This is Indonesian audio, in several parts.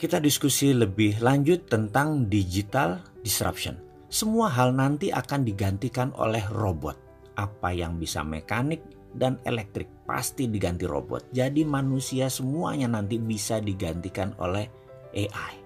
Kita diskusi lebih lanjut tentang digital disruption. Semua hal nanti akan digantikan oleh robot. Apa yang bisa mekanik dan elektrik pasti diganti robot. Jadi manusia semuanya nanti bisa digantikan oleh AI.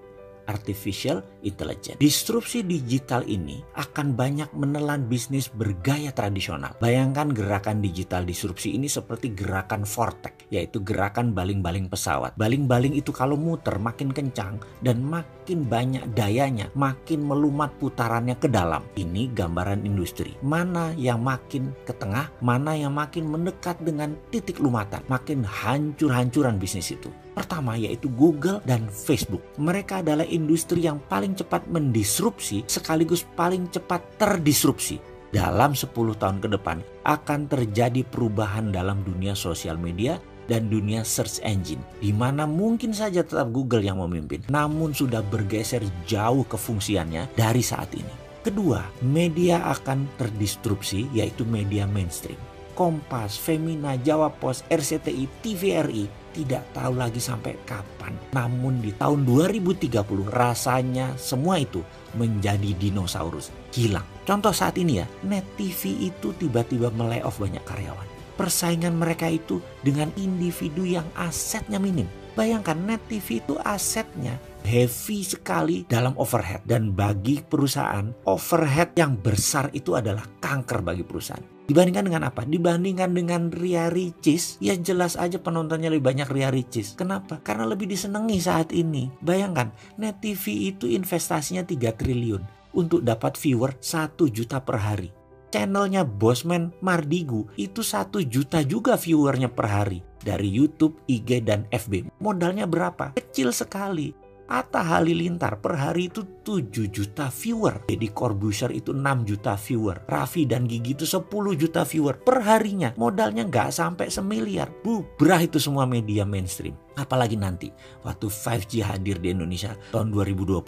Artificial Intelligence. Disrupsi digital ini akan banyak menelan bisnis bergaya tradisional. Bayangkan gerakan digital disrupsi ini seperti gerakan vortex, yaitu gerakan baling-baling pesawat. Baling-baling itu kalau muter makin kencang dan makin banyak dayanya, makin melumat putarannya ke dalam. Ini gambaran industri. Mana yang makin ke tengah, mana yang makin mendekat dengan titik lumatan, makin hancur-hancuran bisnis itu. Pertama yaitu Google dan Facebook. Mereka adalah industri yang paling cepat mendisrupsi sekaligus paling cepat terdisrupsi. Dalam 10 tahun ke depan akan terjadi perubahan dalam dunia sosial media dan dunia search engine, di mana mungkin saja tetap Google yang memimpin, namun sudah bergeser jauh kefungsiannya dari saat ini. Kedua, media akan terdisrupsi yaitu media mainstream. Kompas, Femina, Jawa Pos, RCTI, TVRI tidak tahu lagi sampai kapan. Namun di tahun 2030 rasanya semua itu menjadi dinosaurus, hilang. Contoh saat ini ya, Net TV itu tiba-tiba melay-off banyak karyawan. Persaingan mereka itu dengan individu yang asetnya minim. Bayangkan Net TV itu asetnya heavy sekali dalam overhead. Dan bagi perusahaan, overhead yang besar itu adalah kanker bagi perusahaan. Dibandingkan dengan apa? Dibandingkan dengan Ria Ricis, ya jelas aja penontonnya lebih banyak Ria Ricis. Kenapa? Karena lebih disenangi saat ini. Bayangkan, Net TV itu investasinya 3 triliun untuk dapat viewer 1 juta per hari. Channelnya Bosman Mardigu itu 1 juta juga viewernya per hari. Dari YouTube, IG, dan FB. Modalnya berapa? Kecil sekali. Atta Halilintar per hari itu 7 juta viewer. Deddy Corbuzier itu 6 juta viewer. Raffi dan Gigi itu 10 juta viewer per harinya. Modalnya nggak sampai semiliar. Bubrah itu semua media mainstream. Apalagi nanti waktu 5G hadir di Indonesia tahun 2020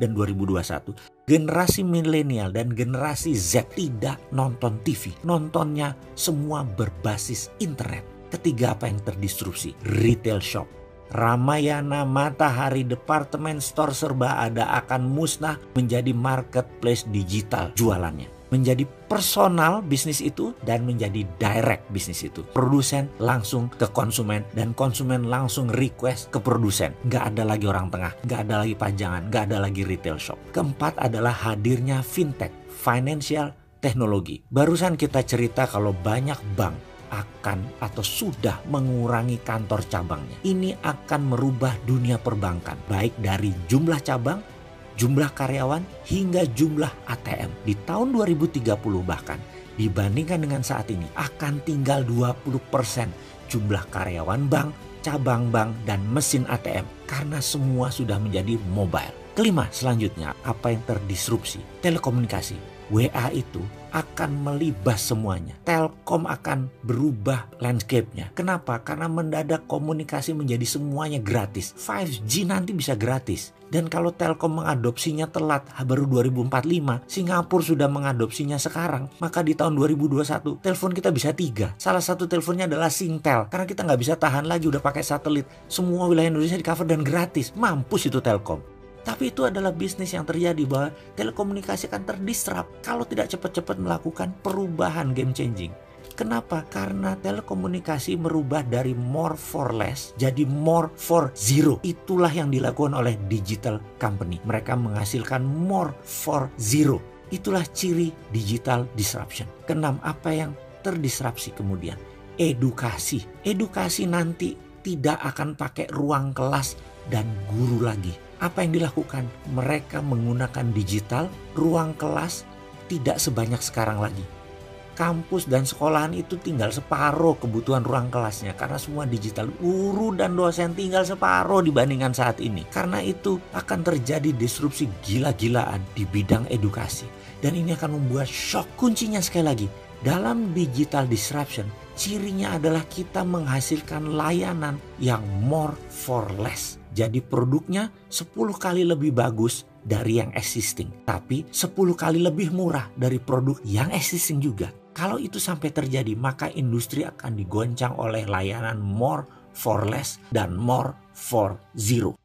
dan 2021. Generasi milenial dan generasi Z tidak nonton TV. Nontonnya semua berbasis internet. Ketiga, apa yang terdisrupsi? Retail shop. Ramayana, Matahari, departemen store serba ada akan musnah menjadi marketplace digital jualannya. Menjadi personal bisnis itu dan menjadi direct bisnis itu. Produsen langsung ke konsumen dan konsumen langsung request ke produsen. Nggak ada lagi orang tengah, nggak ada lagi pajangan, nggak ada lagi retail shop. Keempat adalah hadirnya fintech, financial technology. Barusan kita cerita kalau banyak bank akan atau sudah mengurangi kantor cabangnya. Ini akan merubah dunia perbankan, baik dari jumlah cabang, jumlah karyawan, hingga jumlah ATM. Di tahun 2030 bahkan, dibandingkan dengan saat ini, akan tinggal 20% jumlah karyawan bank, cabang bank, dan mesin ATM. Karena semua sudah menjadi mobile. Kelima, selanjutnya, apa yang terdisrupsi? Telekomunikasi. WA itu akan melibas semuanya. Telkom akan berubah landscape-nya. Kenapa? Karena mendadak komunikasi menjadi semuanya gratis. 5G nanti bisa gratis. Dan kalau Telkom mengadopsinya telat, baru 2045, Singapura sudah mengadopsinya sekarang, maka di tahun 2021 telepon kita bisa 3. Salah satu teleponnya adalah Singtel. Karena kita nggak bisa tahan lagi udah pakai satelit. Semua wilayah Indonesia di cover dan gratis. Mampus itu Telkom. Tapi itu adalah bisnis yang terjadi bahwa telekomunikasi akan terdisrupt kalau tidak cepat-cepat melakukan perubahan game changing. Kenapa? Karena telekomunikasi merubah dari more for less jadi more for zero. Itulah yang dilakukan oleh digital company. Mereka menghasilkan more for zero. Itulah ciri digital disruption. Keenam, apa yang terdisrupsi kemudian? Edukasi. Edukasi nanti tidak akan pakai ruang kelas dan guru lagi. Apa yang dilakukan? Mereka menggunakan digital, ruang kelas tidak sebanyak sekarang lagi. Kampus dan sekolahan itu tinggal separuh kebutuhan ruang kelasnya karena semua digital. Guru dan dosen tinggal separuh dibandingkan saat ini. Karena itu akan terjadi disrupsi gila-gilaan di bidang edukasi. Dan ini akan membuat shock. Kuncinya sekali lagi, dalam digital disruption, cirinya adalah kita menghasilkan layanan yang more for less. Jadi produknya 10 kali lebih bagus dari yang existing. Tapi 10 kali lebih murah dari produk yang existing juga. Kalau itu sampai terjadi, maka industri akan digoncang oleh layanan more for less dan more for zero.